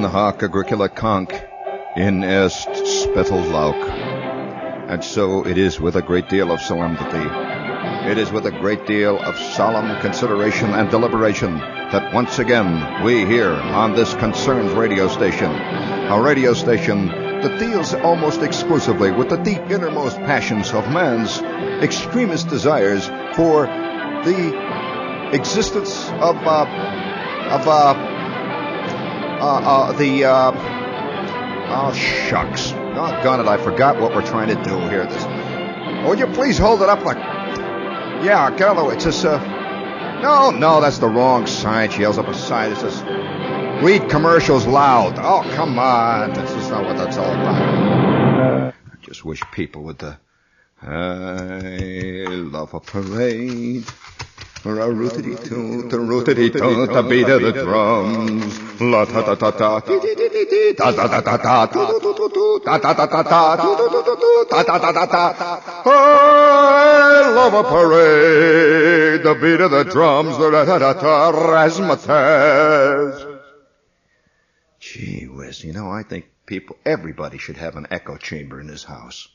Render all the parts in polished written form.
in hoc agricula conch, in est spetal lauc. And so it is with a great deal of solemnity. It is with a great deal of solemn consideration and deliberation that once again we here on this Concerns radio station, a radio station that deals almost exclusively with the deep innermost passions of man's extremist desires for the existence of shucks. Doggone it, I forgot what we're trying to do here. Would you please hold it up like... Yeah, get out of the way. It's this, No, that's the wrong sign. She yells up a sign. It says, read commercials loud. Oh, come on. This is not what that's all about. I just wish people would, I love a parade. A rootity-toot, a rootity-toot, the beat of the drums. La-ta-ta-ta-ta, ta-ta-ta-ta-ta, ta-ta-ta-ta-ta, I love a parade, the beat of the drums, the ra-ta-ta-ta, razzmatazz. Gee whiz, I think everybody should have an echo chamber in his house.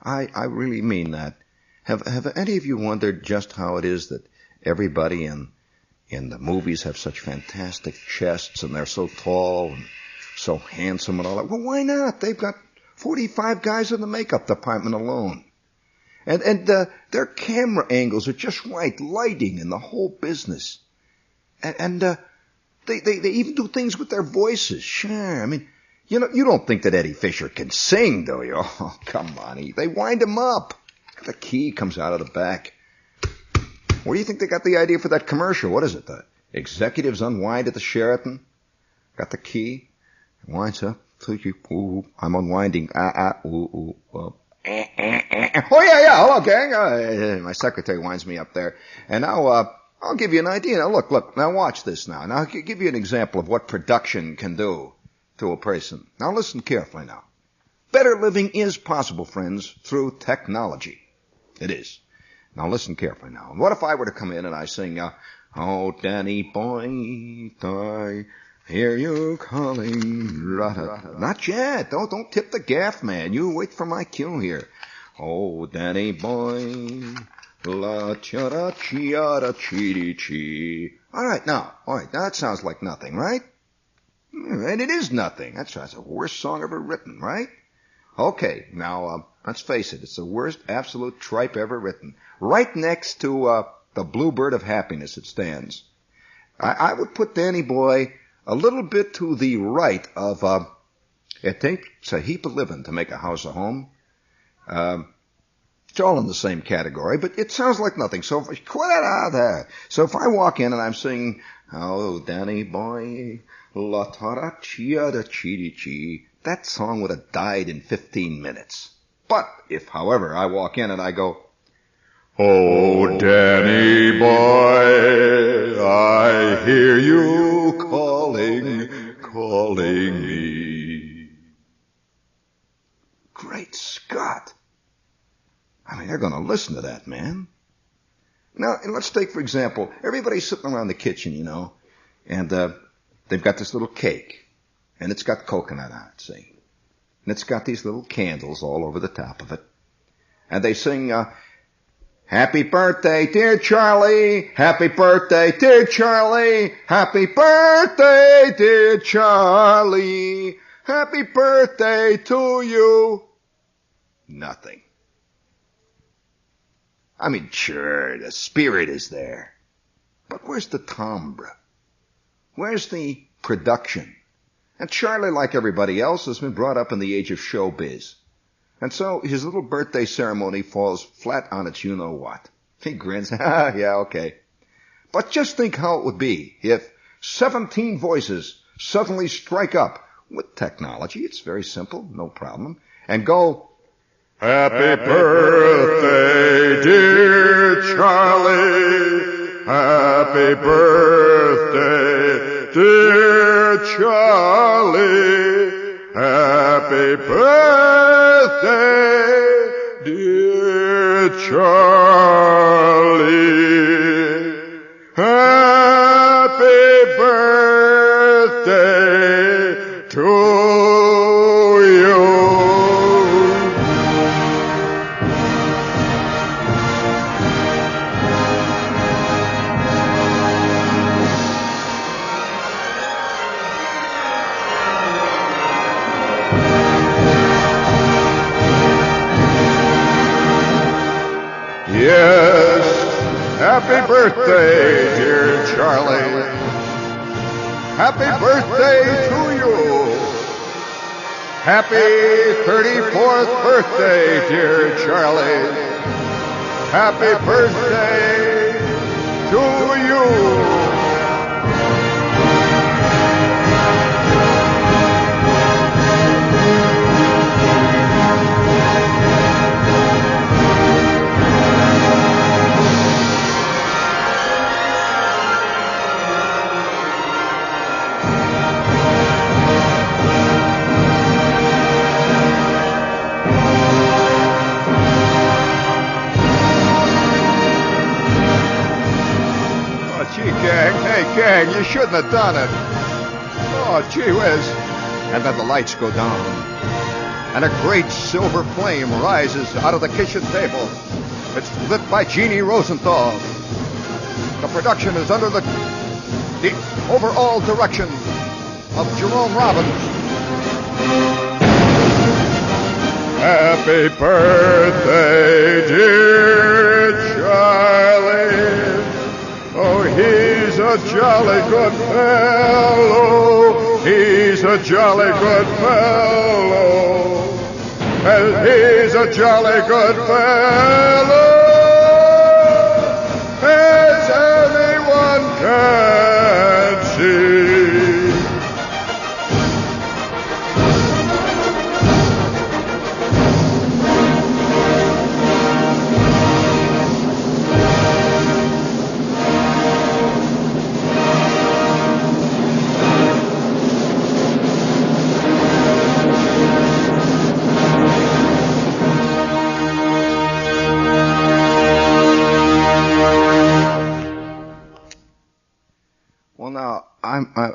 I really mean that. Have any of you wondered just how it is that everybody in the movies have such fantastic chests and they're so tall and so handsome and all that? Well, why not? They've got 45 guys in the makeup department alone. And their camera angles are just right, lighting and the whole business. And they even do things with their voices. Sure, I mean, you don't think that Eddie Fisher can sing, do you? Oh, come on, they wind him up. The key comes out of the back. Where do you think they got the idea for that commercial? What is it? The executives unwind at the Sheraton? Got the key? It winds up. Ooh, I'm unwinding. Ooh. Oh, yeah. Hello, gang. My secretary winds me up there. And now, I'll give you an idea. Now, look. Now, watch this now. Now, I'll give you an example of what production can do to a person. Now, listen carefully now. Better living is possible, friends, through technology. It is. Now listen carefully now. What if I were to come in and I sing, oh, Danny boy, I hear you calling. Not yet. Don't tip the gaff, man. You wait for my cue here. Oh, Danny boy, la chara chiara chiri chi. All right, now that sounds like nothing, right? And it is nothing. That's the worst song ever written, right? Okay, now, let's face it, it's the worst absolute tripe ever written. Right next to, the Bluebird of Happiness it stands. I would put Danny Boy a little bit to the right of, it takes a heap of living to make a house a home. It's all in the same category, but it sounds like nothing, so quit it out there. So if I walk in and I'm singing, oh, Danny Boy, la tara chia da chi chi, that song would have died in 15 minutes. But if, however, I walk in and I go, oh, Danny boy, I hear you calling me. Great Scott. I mean, they're going to listen to that, man. Now, let's take, for example, everybody's sitting around the kitchen, and they've got this little cake. And it's got coconut on it, see? And it's got these little candles all over the top of it. And they sing, happy birthday, dear Charlie. Happy birthday, dear Charlie. Happy birthday, dear Charlie. Happy birthday to you. Nothing. I mean, sure, the spirit is there. But where's the timbre? Where's the production? And Charlie, like everybody else, has been brought up in the age of showbiz. And so his little birthday ceremony falls flat on its you-know-what. He grins, yeah, okay. But just think how it would be if 17 voices suddenly strike up with technology. It's very simple, no problem. And go, happy birthday, dear Charlie. Happy birthday, dear Charlie. Happy birthday, dear Charlie. Happy birthday you. Yes, happy birthday, dear Charlie. Happy birthday to you. Happy 34th birthday, dear Charlie. Happy birthday to you. Gang, you shouldn't have done it. Oh, gee whiz. And then the lights go down, and a great silver flame rises out of the kitchen table. It's lit by Jeannie Rosenthal. The production is under the overall direction of Jerome Robbins. Happy birthday, dear Charlie. Oh, he's a jolly good fellow. He's a jolly good fellow. And he's a jolly good fellow, as anyone can see.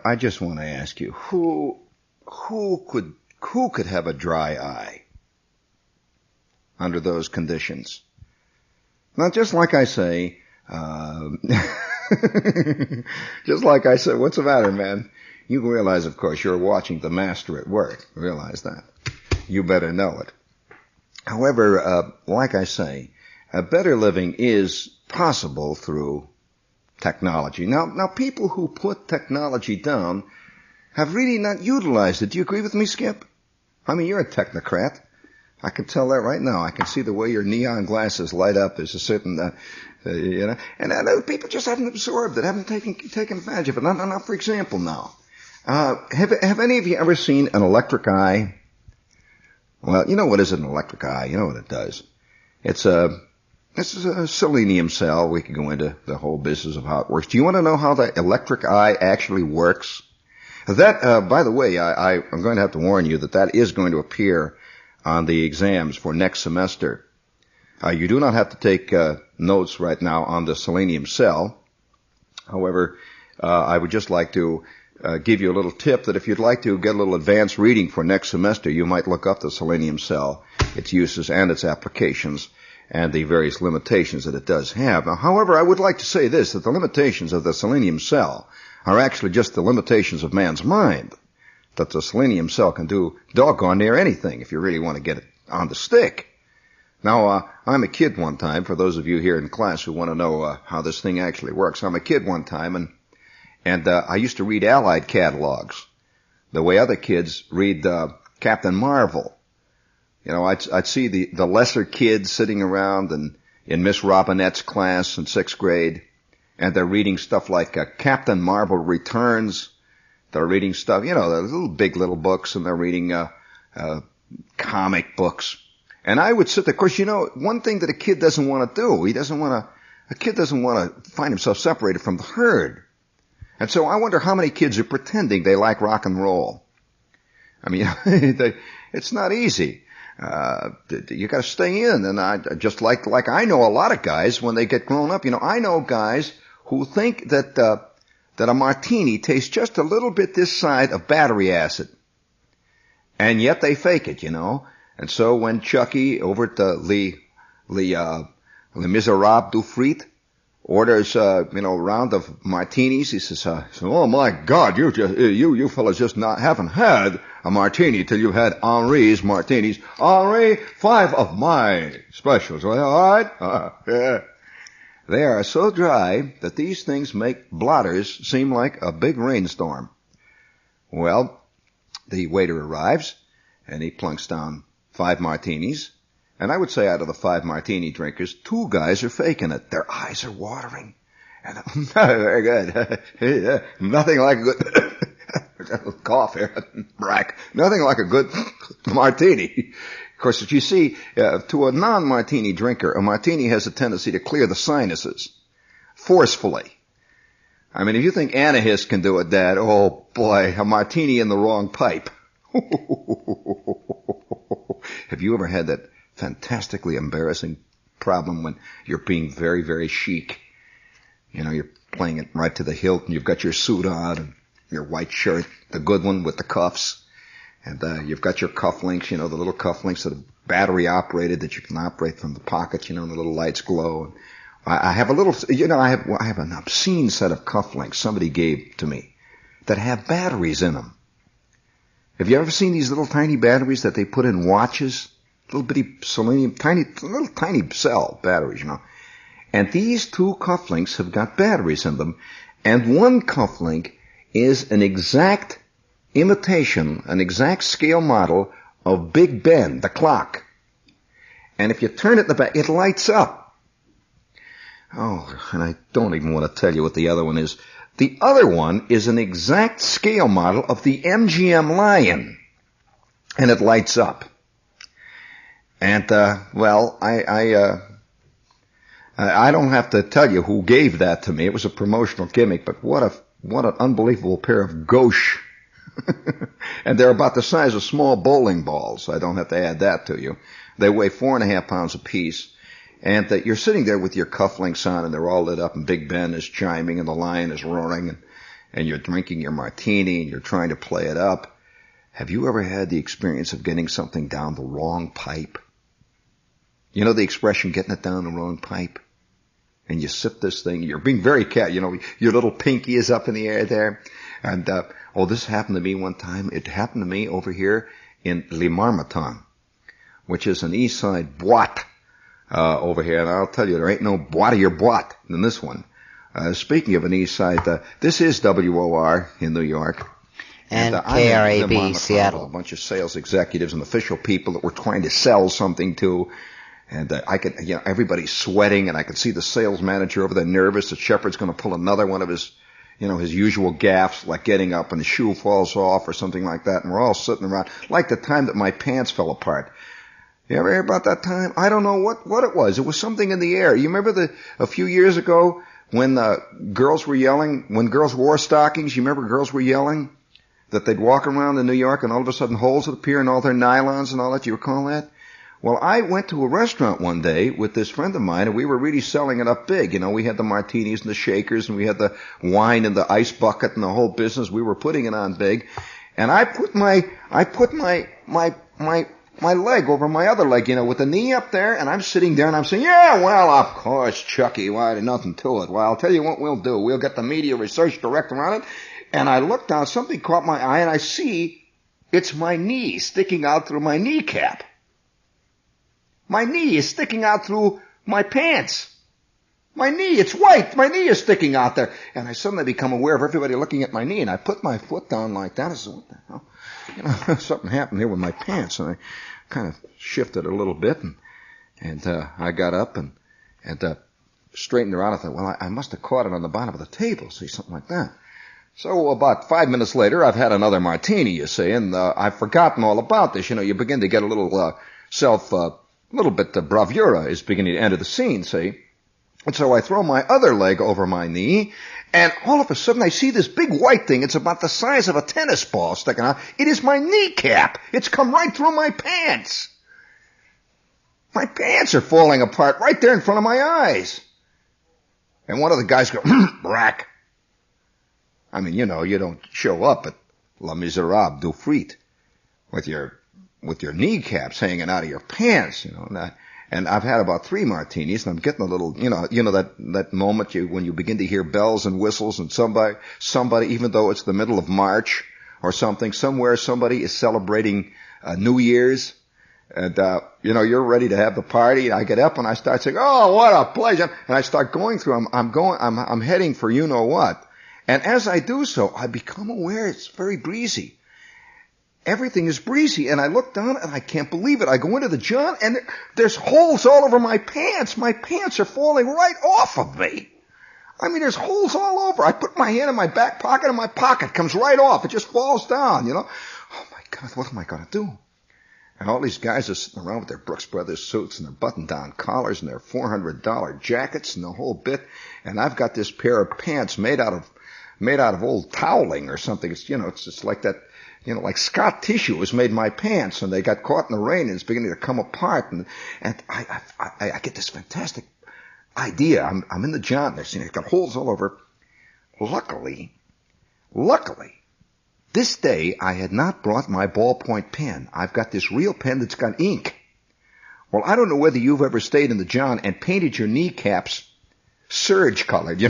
I just want to ask you, who could have a dry eye under those conditions? Now, just like I say, what's the matter, man? You realize, of course, you're watching the master at work. Realize that. You better know it. However, like I say, a better living is possible through technology. Now, people who put technology down have really not utilized it. Do you agree with me, Skip? I mean, you're a technocrat. I can tell that right now. I can see the way your neon glasses light up. There's a certain, and people just haven't absorbed it, haven't taken advantage of it. Now, for example, now, have any of you ever seen an electric eye? Well, you know what is an electric eye? You know what it does. This is a selenium cell. We could go into the whole business of how it works. Do you want to know how the electric eye actually works? That, by the way, I'm going to have to warn you that is going to appear on the exams for next semester. You do not have to take notes right now on the selenium cell. However, I would just like to give you a little tip that if you'd like to get a little advanced reading for next semester, you might look up the selenium cell, its uses and its applications, and the various limitations that it does have. Now, however, I would like to say this, that the limitations of the selenium cell are actually just the limitations of man's mind, that the selenium cell can do doggone near anything if you really want to get it on the stick. Now, I'm a kid one time, for those of you here in class who want to know how this thing actually works. I'm a kid one time, and I used to read Allied catalogs, the way other kids read Captain Marvel. You know, I'd see the lesser kids sitting around in Miss Robinette's class in 6th grade, and they're reading stuff like Captain Marvel Returns. They're reading stuff, you know, the little books, and they're reading comic books. And I would sit there. Of course, you know, one thing that a kid doesn't want to do, a kid doesn't want to find himself separated from the herd. And so I wonder how many kids are pretending they like rock and roll. I mean, it's not easy. You got to stay in, and I just like I know a lot of guys when they get grown up. You know, I know guys who think that a martini tastes just a little bit this side of battery acid. And yet they fake it, you know. And so when Chucky over at the Les Miserables du Frites orders, a round of martinis, he says, oh my God, you fellas just haven't had a martini till you've had Henri's martinis. Henri, 5 of my specials. All right? Yeah. They are so dry that these things make blotters seem like a big rainstorm. Well, the waiter arrives, and he plunks down 5 martinis. And I would say out of the 5 martini drinkers, 2 guys are faking it. Their eyes are watering. And very good. Nothing like a good cough here, Brack. Nothing like a good martini. Of course, as you see, to a non-martini drinker, a martini has a tendency to clear the sinuses forcefully. I mean, if you think Anahist can do it, Dad, oh boy, a martini in the wrong pipe. Have you ever had that fantastically embarrassing problem when you're being very, very chic? You know, you're playing it right to the hilt, and you've got your suit on and your white shirt, the good one with the cuffs, and you've got your cufflinks, you know, the little cufflinks that are battery operated that you can operate from the pockets, you know, and the little lights glow. And I have a little, you know, I have an obscene set of cufflinks somebody gave to me that have batteries in them. Have you ever seen these little tiny batteries that they put in watches? Little bitty selenium, little tiny cell batteries, you know. And these 2 cufflinks have got batteries in them. And one cufflink is an exact imitation, an exact scale model of Big Ben, the clock. And if you turn it in the back, it lights up. Oh, and I don't even want to tell you what the other one is. The other one is an exact scale model of the MGM Lion. And it lights up. And, well, I don't have to tell you who gave that to me. It was a promotional gimmick, but what an unbelievable pair of gauche. And they're about the size of small bowling balls. I don't have to add that to you. They weigh 4.5 pounds apiece. And you're sitting there with your cufflinks on, and they're all lit up, and Big Ben is chiming, and the lion is roaring, and you're drinking your martini, and you're trying to play it up. Have you ever had the experience of getting something down the wrong pipe? You know the expression, getting it down the wrong pipe? And you sip this thing, you're being very you know, your little pinky is up in the air there. And, this happened to me one time. It happened to me over here in Le Marmottan, which is an east side boîte, over here. And I'll tell you, there ain't no boîtier boîte than this one. Speaking of an east side, this is WOR in New York. And KRAB, Seattle. A bunch of sales executives and official people that were trying to sell something to. And I could, you know, everybody's sweating, and I could see the sales manager over there nervous that Shepard's going to pull another one of his, you know, his usual gaffes, like getting up and the shoe falls off or something like that. And we're all sitting around, like the time that my pants fell apart. You ever hear about that time? I don't know what it was. It was something in the air. You remember a few years ago when girls were yelling, when girls wore stockings, you remember girls were yelling that they'd walk around in New York and all of a sudden holes would appear in all their nylons and all that? You recall that? Well, I went to a restaurant one day with this friend of mine, and we were really selling it up big. You know, we had the martinis and the shakers, and we had the wine and the ice bucket and the whole business. We were putting it on big. And I put my leg over my other leg, you know, with the knee up there, and I'm sitting there and I'm saying, yeah, well, of course, Chucky, why, nothing to it. Well, I'll tell you what we'll do. We'll get the media research director on it. And I looked down, something caught my eye, and I see it's my knee sticking out through my kneecap. My knee is sticking out through my pants. My knee, it's white. My knee is sticking out there. And I suddenly become aware of everybody looking at my knee, and I put my foot down like that. I said, what the hell? You know, something happened here with my pants. And I kind of shifted a little bit, and I got up and straightened around. I thought, well, I must have caught it on the bottom of the table, see, something like that. So about 5 minutes later, I've had another martini, you see, and I've forgotten all about this. You know, you begin to get a little little bit of bravura is beginning to enter the scene, see. And so I throw my other leg over my knee, and all of a sudden I see this big white thing. It's about the size of a tennis ball sticking out. It is my kneecap. It's come right through my pants. My pants are falling apart right there in front of my eyes. And one of the guys goes, Brack. I mean, you know, you don't show up at Les Miserables du Frites with your kneecaps hanging out of your pants, and I've had about 3 martinis, and I'm getting a little, that moment when you begin to hear bells and whistles, and somebody, even though it's the middle of March or something, somewhere somebody is celebrating New Year's, and you're ready to have the party. I get up and I start saying, "Oh, what a pleasure!" And I start going through. I'm heading for you know what, and as I do so, I become aware it's very breezy. Everything is breezy, and I look down, and I can't believe it. I go into the john, and there's holes all over my pants. My pants are falling right off of me. I mean, there's holes all over. I put my hand in my back pocket, and my pocket comes right off. It just falls down, Oh, my God, what am I going to do? And all these guys are sitting around with their Brooks Brothers suits and their button-down collars and their $400 jackets and the whole bit, and I've got this pair of pants made out of old toweling or something. It's, it's just like that. Like Scott tissue was made my pants, and they got caught in the rain, and it's beginning to come apart. And I get this fantastic idea. I'm in the john there, seeing it's got holes all over. Luckily, this day I had not brought my ballpoint pen. I've got this real pen that's got ink. Well, I don't know whether you've ever stayed in the john and painted your kneecaps serge colored,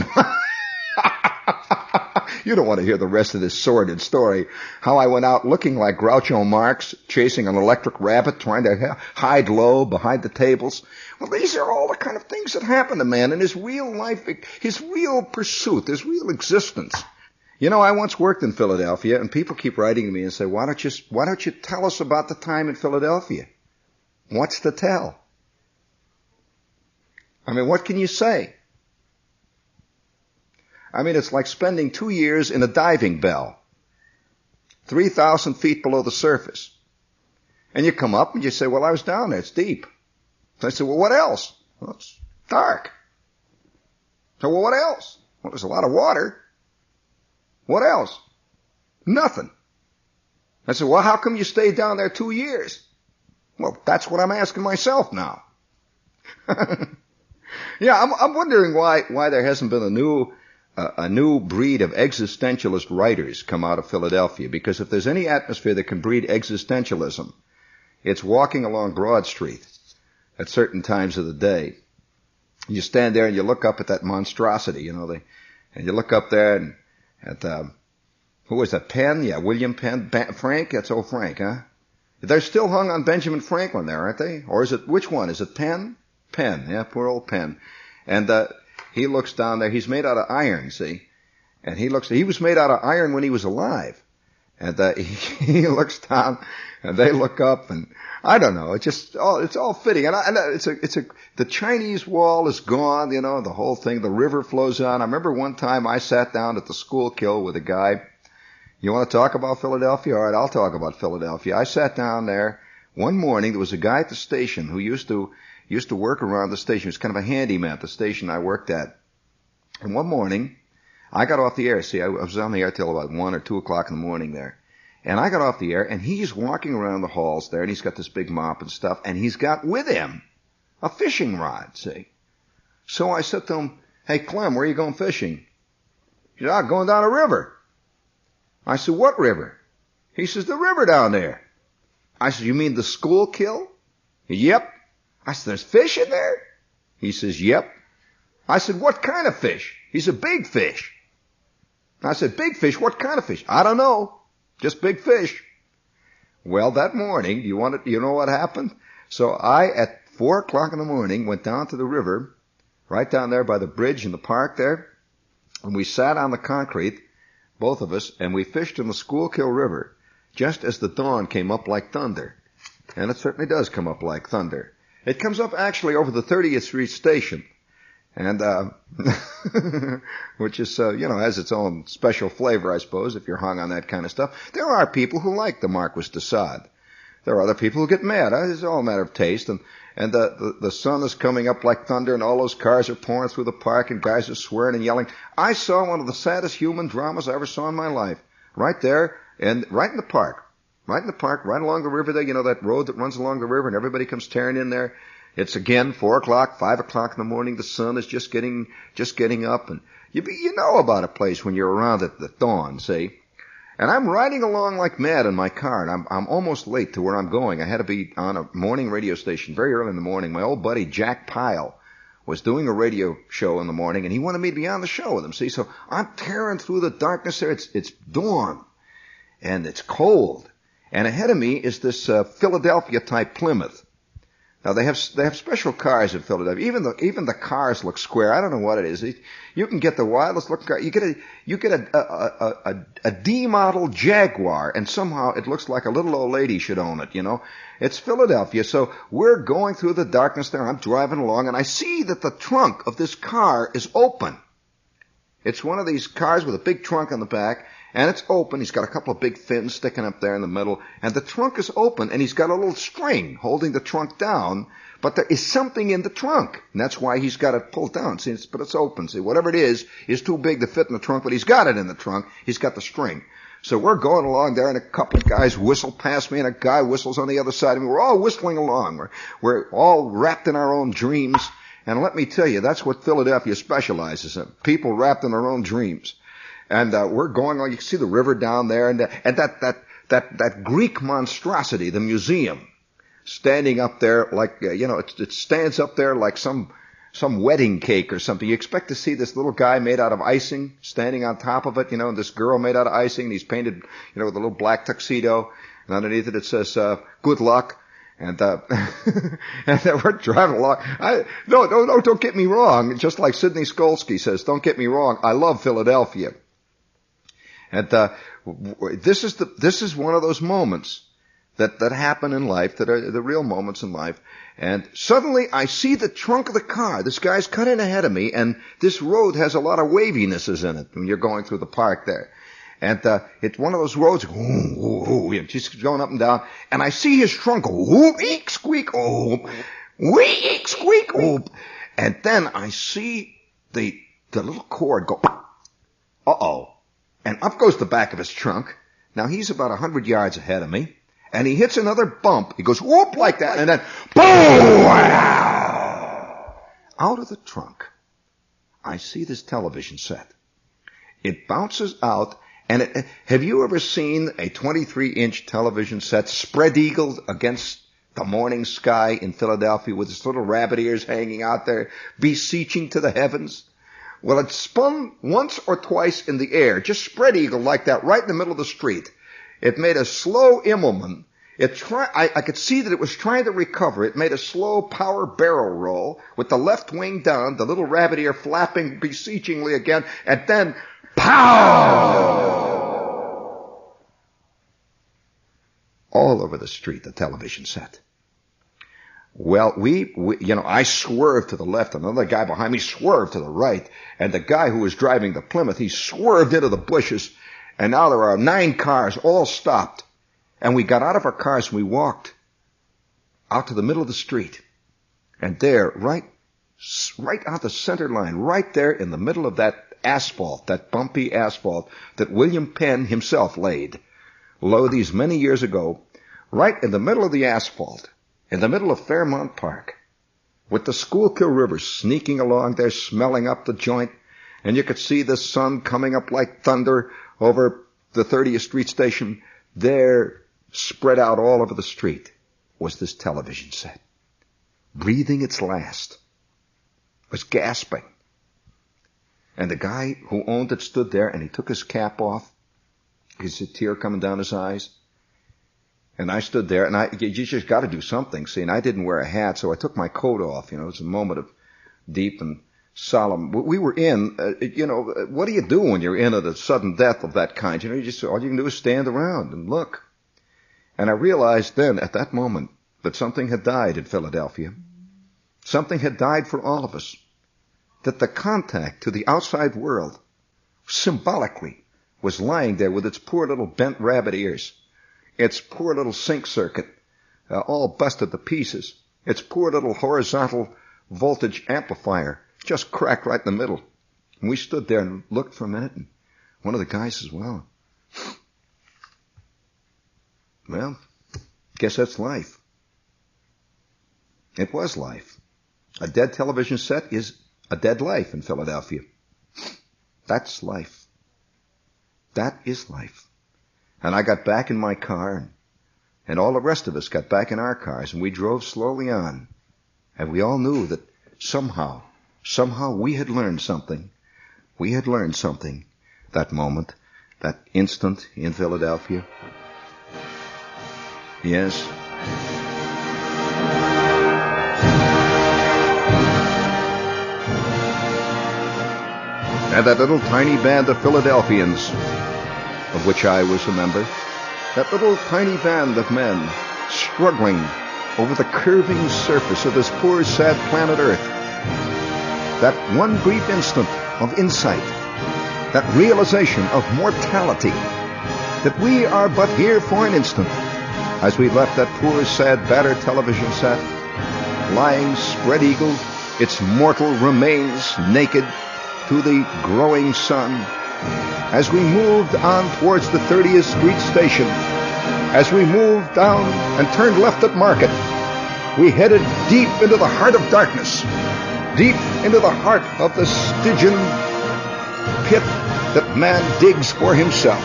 You don't want to hear the rest of this sordid story. How I went out looking like Groucho Marx, chasing an electric rabbit, trying to hide low behind the tables. Well, these are all the kind of things that happen to man in his real life, his real pursuit, his real existence. I once worked in Philadelphia, and people keep writing to me and say, why don't you tell us about the time in Philadelphia? What's to tell? I mean, what can you say? I mean, it's like spending 2 years in a diving bell, 3,000 feet below the surface. And you come up and you say, well, I was down there. It's deep. So I said, well, what else? Well, it's dark. So, well, what else? Well, there's a lot of water. What else? Nothing. I said, well, how come you stayed down there 2 years? Well, that's what I'm asking myself now. Yeah, I'm wondering why there hasn't been a new breed of existentialist writers come out of Philadelphia, because if there's any atmosphere that can breed existentialism, it's walking along Broad Street at certain times of the day. You stand there and you look up at that monstrosity, and you look up there and at, who was that, Penn? Yeah, William Penn. Frank? That's old Frank, huh? They're still hung on Benjamin Franklin there, aren't they? Or is it, which one? Is it Penn? Penn, yeah, poor old Penn. And, he looks down there. He's made out of iron, see? And he was made out of iron when he was alive. And he looks down, and they look up, and I don't know. It's all fitting. And the Chinese wall is gone, the whole thing. The river flows on. I remember one time I sat down at the Schuylkill with a guy. You want to talk about Philadelphia? All right, I'll talk about Philadelphia. I sat down there one morning. There was a guy at the station who used to work around the station. He was kind of a handyman at the station I worked at. And one morning, I got off the air. See, I was on the air till about 1 or 2 o'clock in the morning there. And I got off the air, and he's walking around the halls there, and he's got this big mop and stuff, and he's got with him a fishing rod, see. So I said to him, hey, Clem, where are you going fishing? He said, I'm going down a river. I said, what river? He says, the river down there. I said, you mean the Schuylkill? Yep. I said, there's fish in there? He says, yep. I said, what kind of fish? He said, big fish. I said, big fish? What kind of fish? I don't know. Just big fish. Well, that morning, you know what happened? So I, at 4 o'clock in the morning, went down to the river, right down there by the bridge in the park there, and we sat on the concrete, both of us, and we fished in the Schuylkill River, just as the dawn came up like thunder. And it certainly does come up like thunder. It comes up actually over the 30th Street station, and which is, has its own special flavor, I suppose, if you're hung on that kind of stuff. There are people who like the Marquis de Sade. There are other people who get mad. It's all a matter of taste. And the sun is coming up like thunder, and all those cars are pouring through the park, and guys are swearing and yelling. I saw one of the saddest human dramas I ever saw in my life, right there, and right in the park. Right in the park, right along the river there, that road that runs along the river, and everybody comes tearing in there. It's again 4 o'clock, 5 o'clock in the morning. The sun is just getting up, and you know about a place when you're around at the dawn, see. And I'm riding along like mad in my car, and I'm almost late to where I'm going. I had to be on a morning radio station very early in the morning. My old buddy Jack Pyle was doing a radio show in the morning, and he wanted me to be on the show with him. See, so I'm tearing through the darkness there. It's dawn, and it's cold. And ahead of me is this Philadelphia-type Plymouth. Now they have special cars in Philadelphia. Even the cars look square. I don't know what it is. You can get the wildest looking car. You get a D model Jaguar, and somehow it looks like a little old lady should own it. You know, it's Philadelphia. So we're going through the darkness there. I'm driving along, and I see that the trunk of this car is open. It's one of these cars with a big trunk on the back. And it's open. He's got a couple of big fins sticking up there in the middle. And the trunk is open, and he's got a little string holding the trunk down. But there is something in the trunk. And that's why he's got it pulled down. See, but it's open. See, whatever it is too big to fit in the trunk, but he's got it in the trunk. He's got the string. So we're going along there, and a couple of guys whistle past me, and a guy whistles on the other side of me. We're all whistling along. We're all wrapped in our own dreams. And let me tell you, that's what Philadelphia specializes in. People wrapped in their own dreams. And we're going on. You can see the river down there, and that Greek monstrosity, the museum, standing up there like it stands up there like some wedding cake or something. You expect to see this little guy made out of icing standing on top of it, and this girl made out of icing. And he's painted, with a little black tuxedo, and underneath it says "Good luck." And and we're driving along. No, don't get me wrong. Just like Sidney Skolsky says, don't get me wrong. I love Philadelphia. And this is one of those moments that happen in life, that are the real moments in life. And suddenly I see the trunk of the car. This guy's cut in ahead of me, and this road has a lot of wavinesses in it when you're going through the park there. And it's one of those roads, and just going up and down. And I see his trunk go, whoop, eek, squeak, oh, wee, eek, squeak, oh. And then I see the little cord go, uh-oh. And up goes the back of his trunk. Now he's about 100 yards ahead of me. And he hits another bump. He goes whoop like that. And then boom! Out of the trunk, I see this television set. It bounces out. And have you ever seen a 23-inch television set spread-eagled against the morning sky in Philadelphia with its little rabbit ears hanging out there, beseeching to the heavens? Well, it spun once or twice in the air, just spread eagle like that, right in the middle of the street. It made a slow Immelman. I could see that it was trying to recover. It made a slow power barrel roll with the left wing down, the little rabbit ear flapping beseechingly again, and then pow! All over the street, the television set. Well, I swerved to the left, and another guy behind me swerved to the right, and the guy who was driving the Plymouth, he swerved into the bushes, and now there are 9 cars all stopped, and we got out of our cars and we walked out to the middle of the street, and there, right out the center line, right there in the middle of that asphalt, that bumpy asphalt that William Penn himself laid low these many years ago, right in the middle of the asphalt, in the middle of Fairmount Park, with the Schuylkill River sneaking along there, smelling up the joint, and you could see the sun coming up like thunder over the 30th Street station. There, spread out all over the street, was this television set, breathing its last, was gasping. And the guy who owned it stood there, and he took his cap off, his tear coming down his eyes. And I stood there, and you just got to do something, see, and I didn't wear a hat, so I took my coat off, it was a moment of deep and solemn. We were in, what do you do when you're in a sudden death of that kind? All you can do is stand around and look. And I realized then, at that moment, that something had died in Philadelphia. Something had died for all of us. That the contact to the outside world, symbolically, was lying there with its poor little bent rabbit ears. Its poor little sync circuit, all busted to pieces. Its poor little horizontal voltage amplifier, just cracked right in the middle. And we stood there and looked for a minute, and one of the guys says, well, guess that's life. It was life. A dead television set is a dead life in Philadelphia. That's life. That is life. And I got back in my car, and all the rest of us got back in our cars, and we drove slowly on. And we all knew that somehow we had learned something. We had learned something that moment, that instant in Philadelphia. Yes. And that little tiny band of Philadelphians, of which I was a member, that little tiny band of men struggling over the curving surface of this poor, sad planet Earth, that one brief instant of insight, that realization of mortality, that we are but here for an instant, as we left that poor, sad, battered television set, lying spread-eagled, its mortal remains naked to the growing sun, as we moved on towards the 30th Street station, as we moved down and turned left at Market, we headed deep into the heart of darkness, deep into the heart of the Stygian pit that man digs for himself.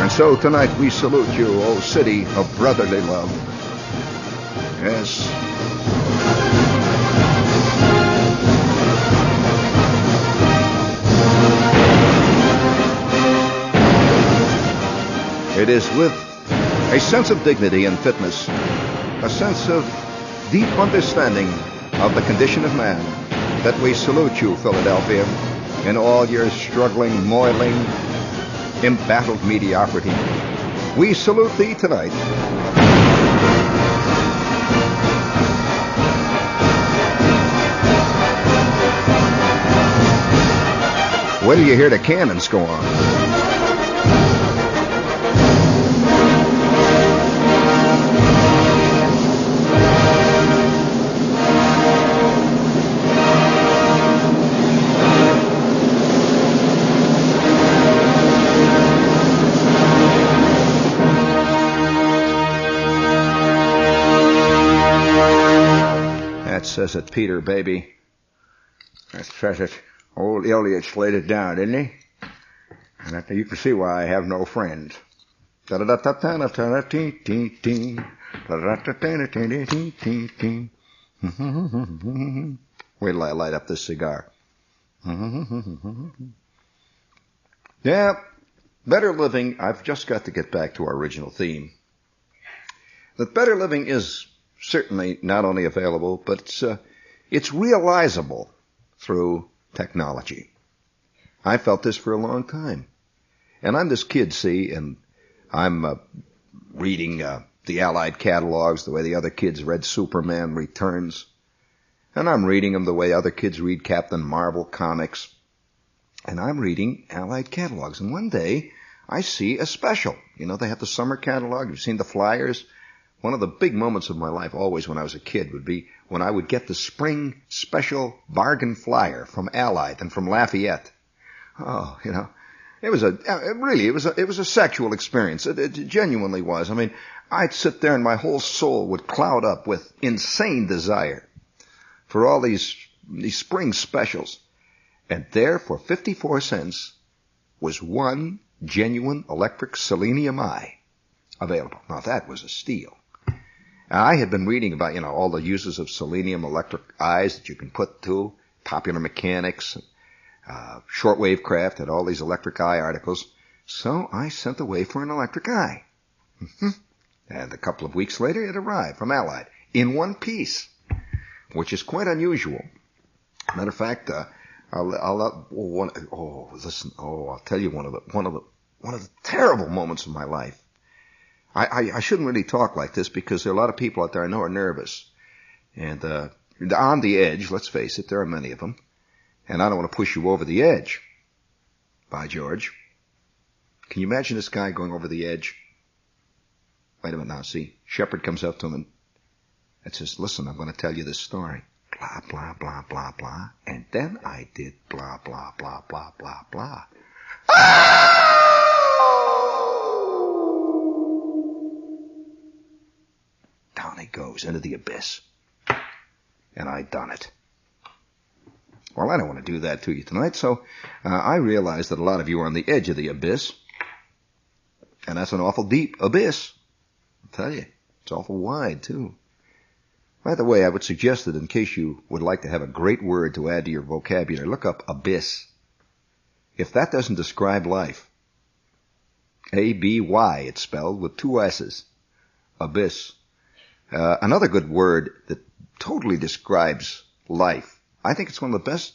And so tonight we salute you, O city of brotherly love. Yes. It is with a sense of dignity and fitness, a sense of deep understanding of the condition of man, that we salute you, Philadelphia, in all your struggling, moiling, embattled mediocrity. We salute thee tonight. Wait till you hear the cannons go on. That says it, Peter, baby. That says it. Old Ilyich laid it down, didn't he? And you can see why I have no friends. Wait till I light up this cigar. Yeah, better living. I've just got to get back to our original theme. That better living is certainly not only available, but it's realizable through technology. I felt this for a long time. And I'm this kid, see, and I'm reading the Allied catalogs the way the other kids read Superman Returns. And I'm reading them the way other kids read Captain Marvel comics. And I'm reading Allied catalogs. And one day, I see a special. You know, they have the summer catalog. You've seen the flyers. One of the big moments of my life, always when I was a kid, would be when I would get the spring special bargain flyer from Allied and from Lafayette. Oh, you know, it was a sexual experience. It genuinely was. I mean, I'd sit there and my whole soul would cloud up with insane desire for all these spring specials. And there, for 54 cents, was one genuine electric selenium eye available. Now, that was a steal. I had been reading about, all the uses of selenium electric eyes that you can put to Popular Mechanics, Shortwave Craft had all these electric eye articles. So I sent away for an electric eye. And a couple of weeks later, it arrived from Allied in one piece, which is quite unusual. Matter of fact, I'll tell you one of the terrible moments of my life. I shouldn't really talk like this because there are a lot of people out there I know are nervous. And on the edge, let's face it, there are many of them. And I don't want to push you over the edge. By George. Can you imagine this guy going over the edge? Wait a minute now, see. Shepard comes up to him and says, listen, I'm going to tell you this story. Blah, blah, blah, blah, blah. And then I did blah, blah, blah, blah, blah, blah. Down he goes into the abyss. And I done it. Well, I don't want to do that to you tonight, so I realize that a lot of you are on the edge of the abyss, and that's an awful deep abyss. I'll tell you, it's awful wide, too. By the way, I would suggest that in case you would like to have a great word to add to your vocabulary, look up abyss. If that doesn't describe life, A-B-Y, it's spelled with 2 S's, abyss. Another good word that totally describes life. I think it's one of the best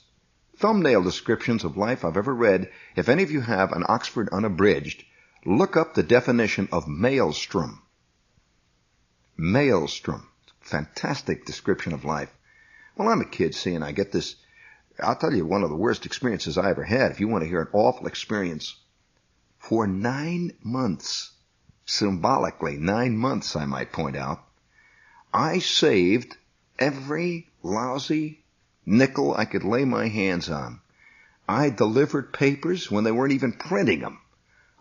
thumbnail descriptions of life I've ever read. If any of you have an Oxford Unabridged, look up the definition of maelstrom. Maelstrom. Fantastic description of life. Well, I'm a kid, see, and I get this. I'll tell you, one of the worst experiences I ever had. If you want to hear an awful experience, for 9 months, symbolically 9 months, I might point out, I saved every lousy nickel I could lay my hands on. I delivered papers when they weren't even printing them.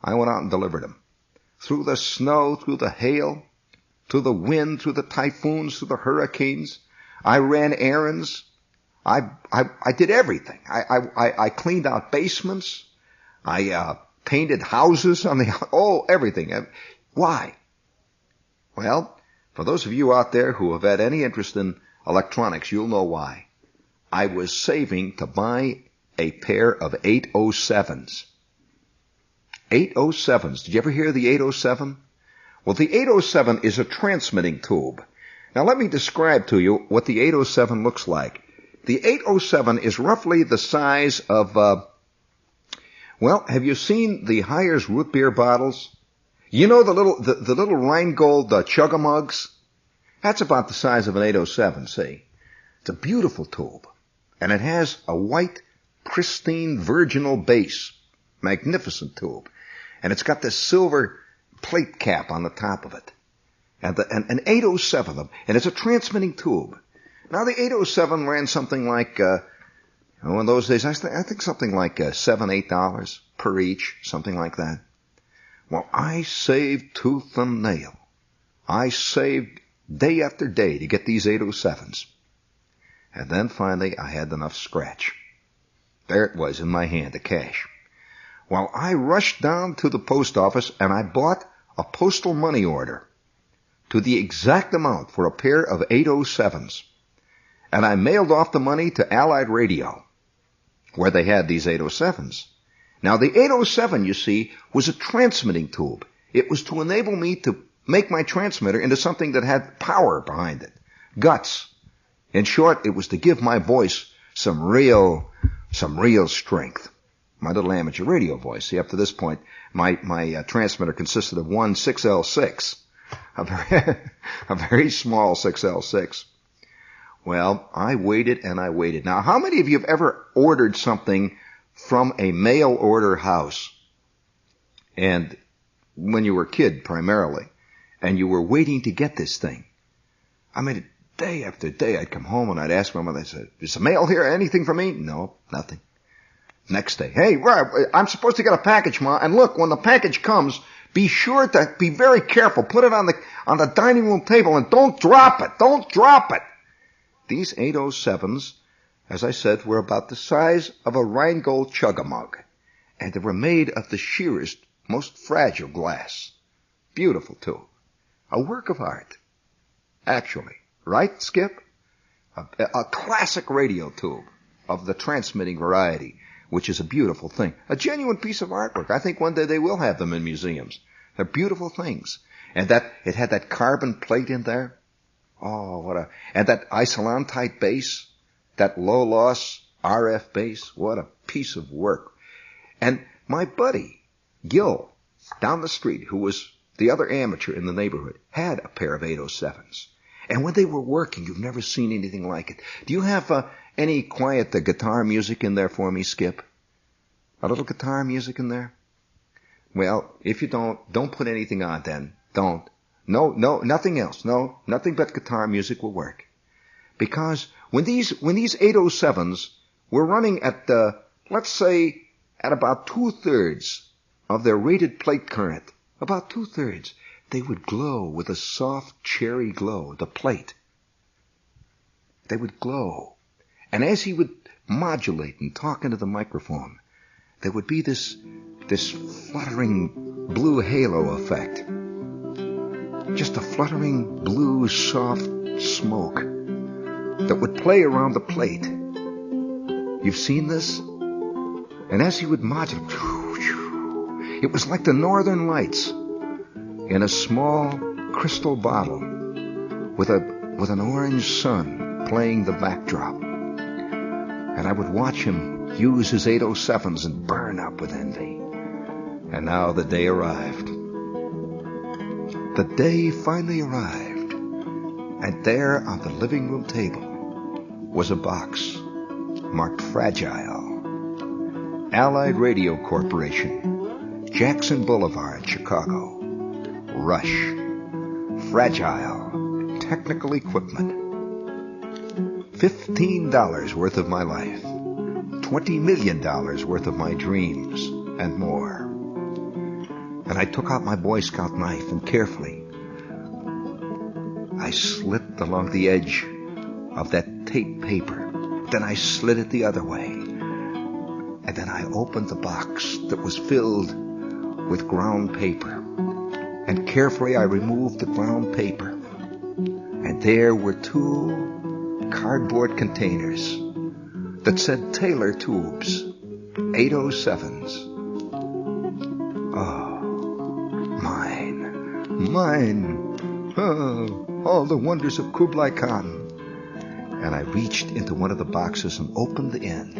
I went out and delivered them. Through the snow, through the hail, through the wind, through the typhoons, through the hurricanes. I ran errands. I did everything. I cleaned out basements. I painted houses on everything. Why? Well, for those of you out there who have had any interest in electronics, you'll know why. I was saving to buy a pair of 807s. 807s. Did you ever hear of the 807? Well, the 807 is a transmitting tube. Now, let me describe to you what the 807 looks like. The 807 is roughly the size of, have you seen the Hires root beer bottles? You know the little Rheingold chug-a-mugs? That's about the size of an 807, see? It's a beautiful tube. And it has a white, pristine, virginal base. Magnificent tube. And it's got this silver plate cap on the top of it. And an 807 of them. And it's a transmitting tube. Now, the 807 ran something like, in those days, I think something like $7, $8 per each, something like that. Well, I saved tooth and nail. I saved day after day to get these 807s. And then finally, I had enough scratch. There it was in my hand, the cash. Well, I rushed down to the post office and I bought a postal money order to the exact amount for a pair of 807s. And I mailed off the money to Allied Radio, where they had these 807s. Now, the 807, you see, was a transmitting tube. It was to enable me to make my transmitter into something that had power behind it, guts. In short, it was to give my voice some real strength. My little amateur radio voice. See, up to this point, my transmitter consisted of one 6L6, a very small 6L6. Well, I waited and I waited. Now, how many of you have ever ordered something from a mail order house, and when you were a kid primarily, and you were waiting to get this thing? I mean, day after day, I'd come home and I'd ask my mother, I said, is the mail here? Anything for me? No, nothing. Next day, hey, Rob, I'm supposed to get a package, Ma, and look, when the package comes, be sure to be very careful. Put it on the dining room table and don't drop it. Don't drop it. These 807s, as I said, were about the size of a Rheingold chug-a-mug, and they were made of the sheerest, most fragile glass. Beautiful, too. A work of art. Actually. Right, Skip? A classic radio tube of the transmitting variety, which is a beautiful thing. A genuine piece of artwork. I think one day they will have them in museums. They're beautiful things. And that it had that carbon plate in there. Oh, and that isolantite bass, that low-loss RF bass. What a piece of work. And my buddy, Gil, down the street, who was the other amateur in the neighborhood, had a pair of 807s. And when they were working, you've never seen anything like it. Do you have any quiet guitar music in there for me, Skip? A little guitar music in there? Well, if you don't put anything on then. Don't. No, nothing else. No, nothing but guitar music will work. Because when these 807s were running at, let's say, at about 2/3 of their rated plate current, about 2/3, they would glow with a soft cherry glow, the plate. They would glow. And as he would modulate and talk into the microphone, there would be this fluttering blue halo effect. Just a fluttering blue soft smoke that would play around the plate. You've seen this? And as he would modulate, it was like the northern lights in a small crystal bottle with an orange sun playing the backdrop. And I would watch him use his 807s and burn up with envy. And now the day arrived. The day finally arrived. And there on the living room table was a box marked Fragile. Allied Radio Corporation, Jackson Boulevard, Chicago. Rush. Fragile. Technical equipment. $15 worth of my life. $20 million worth of my dreams and more. And I took out my Boy Scout knife and carefully I slit along the edge of that tape paper. Then I slid it the other way. And then I opened the box that was filled with ground paper. And carefully I removed the ground paper. And there were 2 cardboard containers that said Taylor Tubes, 807s. Oh, mine. Oh, all the wonders of Kublai Khan. And I reached into one of the boxes and opened the end.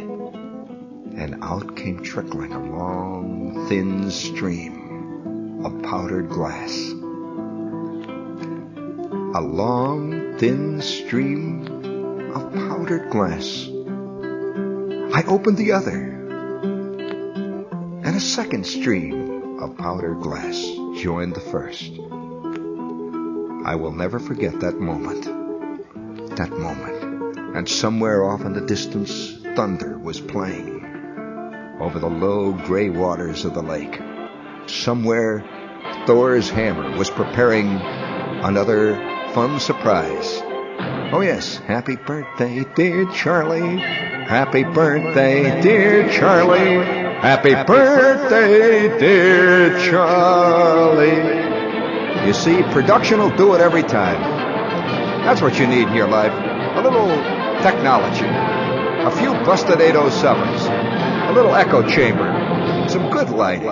And out came trickling a long, thin stream of powdered glass. A long, thin stream of powdered glass. I opened the other, and a second stream of powdered glass joined the first. I will never forget that moment. And somewhere off in the distance, thunder was playing over the low gray waters of the lake. Somewhere, Thor's hammer was preparing another fun surprise. Oh yes, happy birthday, dear Charlie. Happy birthday, dear Charlie. Happy birthday, dear Charlie. You see, production will do it every time. That's what you need in your life. A little technology. A few busted 807s. A little echo chamber. Some good lighting.